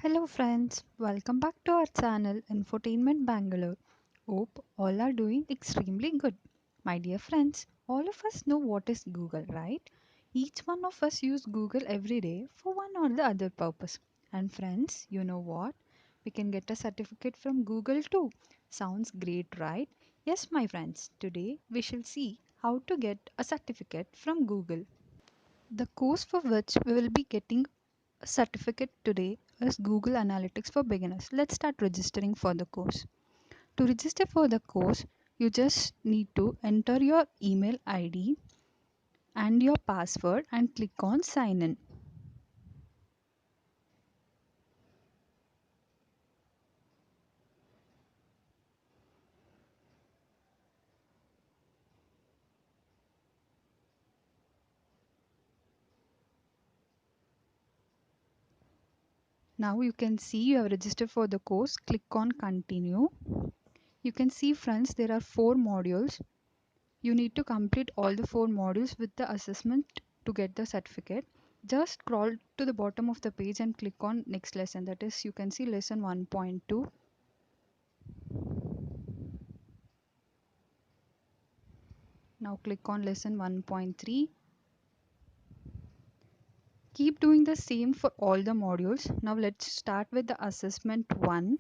Hello friends, welcome back to our channel Infotainment Bangalore. Hope all are doing extremely good. My dear friends, all of us know what is Google, right? Each one of us use Google every day for one or the other purpose. And friends, you know what? We can get a certificate from Google too. Sounds great, right? Yes, my friends, today we shall see how to get a certificate from Google. The course for which we will be getting certificate today is Google Analytics for Beginners. Let's start registering for the course. To register for the course, you just need to enter your email ID and your password and click on sign in. Now you can see you have registered for the course. Click on continue. You can see friends, there are 4 modules. You need to complete all the 4 modules with the assessment to get the certificate. Just scroll to the bottom of the page and click on next lesson. That is, you can see lesson 1.2. Now click on lesson 1.3. Keep doing the same for all the modules. Now let's start with the assessment 1.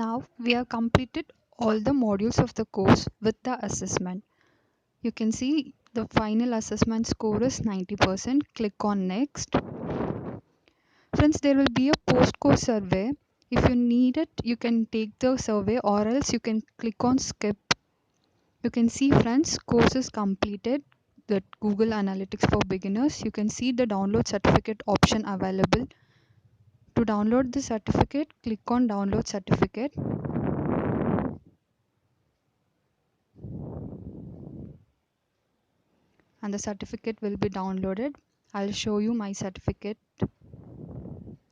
Now we have completed all the modules of the course with the assessment. You can see the final assessment score is 90%. Click on next. Friends, there will be a post-course survey. If you need it, you can take the survey, or else you can click on skip. You can see, friends, course is completed. The Google Analytics for beginners. You can see the download certificate option available. To download the certificate, click on download certificate. And the certificate will be downloaded. I'll show you my certificate.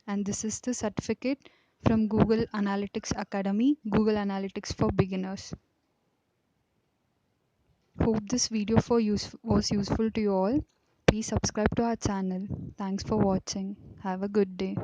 And this is the certificate from Google Analytics Academy, Google Analytics for beginners. Hope this video was useful to you all. Please subscribe to our channel. Thanks for watching. Have a good day.